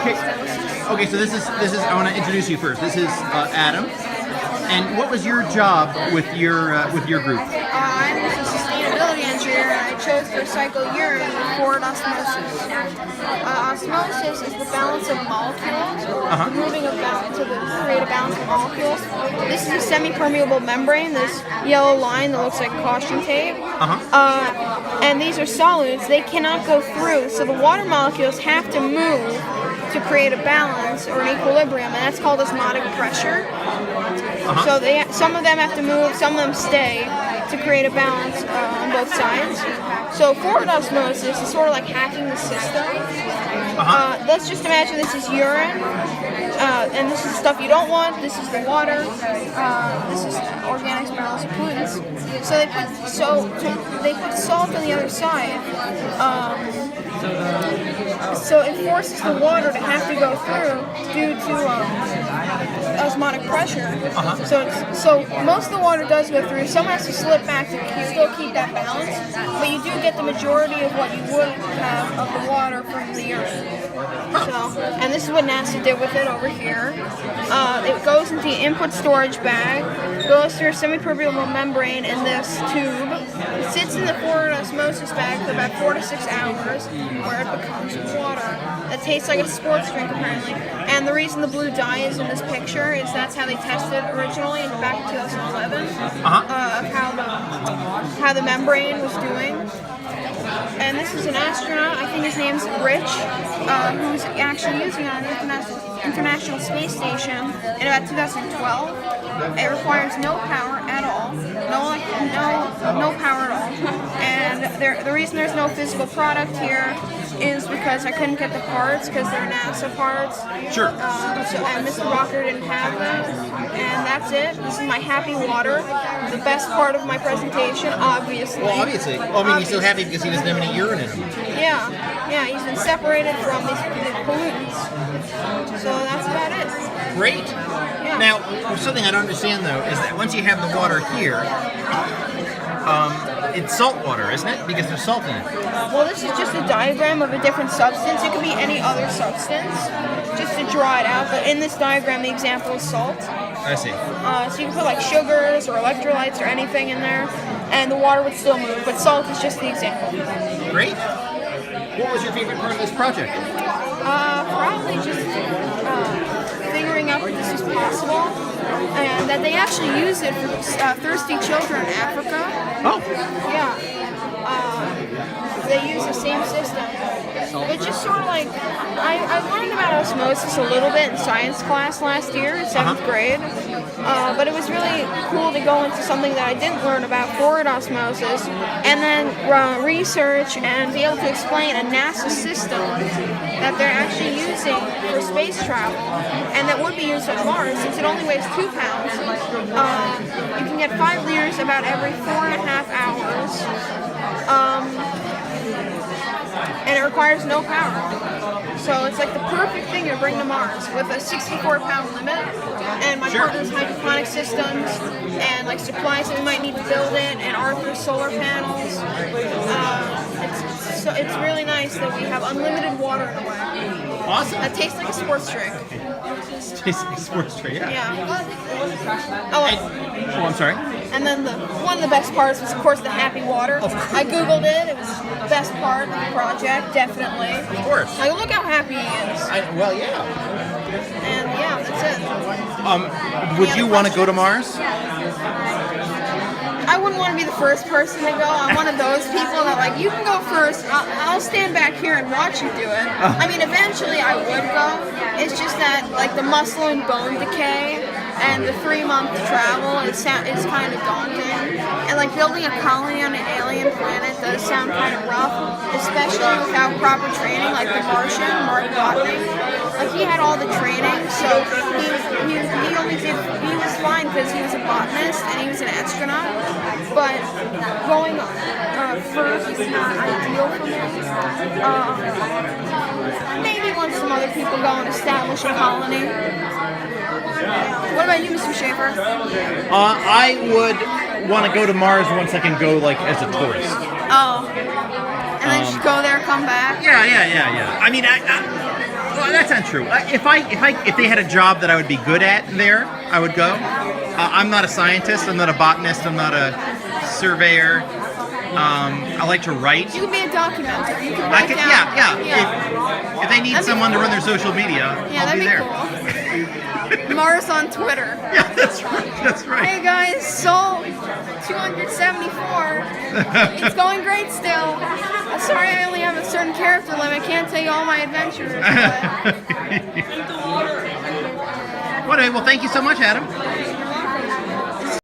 Okay. Okay. So this is. I want to introduce you first. This is Adam. And what was your job with your group? I'm a sustainability engineer, and I chose to recycle urine with forward osmosis. Osmosis is the balance of molecules, or moving to create a balance of molecules. This is a semi-permeable membrane, this yellow line that looks like caution tape. And these are solids, they cannot go through, so the water molecules have to move to create a balance or an equilibrium, and that's called osmotic pressure. So some of them have to move, some of them stay to create a balance on both sides. So forward osmosis is sort of like hacking the system. Let's just imagine this is urine, and this is stuff you don't want. This is the water. This is organics, minerals, and pollutants. So they put salt on the other side. So it forces the water to have to go through due to osmotic pressure. So most of the water does go through. Some has to slip back to still keep that balance, but you do get the majority of what you would have of the water from the urine. So, and this is what NASA did with it over here. It goes into the input storage bag, goes through a semi-permeable membrane in this tube. It sits in the forward osmosis bag for about 4 to 6 hours, where it becomes water. It tastes like a sports drink apparently. And the reason the blue dye is in this picture is that's how they tested originally back in 2011 of how the membrane was doing. And this is an astronaut, I think his name's Rich, who's actually using it on the International Space Station in about 2012. It requires no power at all, no power at all. And the reason there's no physical product here is because I couldn't get the parts because they're NASA parts. Sure. And Mr. Walker didn't have them. And that's it. This is my happy water. The best part of my presentation, obviously. Well, obviously. Well, I mean, he's so happy because he doesn't have any urine in him. Yeah, he's been separated from these pollutants. So that's about it. Great. Yeah. Now, something I don't understand though is that once you have the water here, it's salt water, isn't it? Because there's salt in it. Well, this is just a diagram of a different substance. It could be any other substance, just to draw it out. But in this diagram, the example is salt. I see. So you can put like sugars or electrolytes or anything in there, and the water would still move. But salt is just the example. Great. What was your favorite part of this project? Probably just figuring out that this is possible, and that they actually use it for thirsty children in Africa. Oh. Yeah. They use the same system. It's just sort of like, I learned about osmosis a little bit in science class last year in 7th grade, but it was really cool to go into something that I didn't learn about, forward osmosis, and then research and be able to explain a NASA system that they're actually using for space travel, and that would be used on Mars. Since it only weighs 2 pounds, you can get 5 liters about every 4.5 hours. And it requires no power. So it's like the perfect thing to bring to Mars with a 64-pound limit. And my partner's hydroponic systems and like supplies that we might need to build it, and Arthur's solar panels. It's really nice that we have unlimited water in a way. Awesome. That tastes like a sports drink. Tastes like a sports drink, yeah. Yeah. I'm sorry. And then one of the best parts was, of course, the happy water. I googled it. It was the best part of the project, definitely. Of course. Like, look how happy he is. Well, yeah. And yeah, that's it. Would you want to go to Mars? I wouldn't want to be the first person to go. I'm one of those people that, like, you can go first. I'll stand back here and watch you do it. I mean, eventually I would go. It's just that, like, the muscle and bone decay and the 3-month travel is kind of daunting. And, like, building a colony on an alien planet does sound kind of rough, especially without proper training, like the Martian, Mark Watney. Like, he had all the training, so he was fine because he was a botanist and he was an astronaut. But going first is not ideal for me. Maybe once some other people go and establish a colony. What about you, Mr. Schaefer? I would want to go to Mars once I can go, like, as a tourist. Oh. And then just go there, come back? Yeah. I mean, Well, that's not true. If they had a job that I would be good at there, I would go. I'm not a scientist. I'm not a botanist. I'm not a surveyor. I like to write. You can be a documenter. You can I write could, down. yeah. If they need That'd be someone to run cool. their social media, Yeah, I'll that'd be be there. cool. Mars on Twitter. Yeah, that's right. That's Hey right. guys, so 274. It's going great still. Sorry, I only have a certain character limit. I can't tell you all my adventures. But Well, anyway, well, thank you so much, Adam.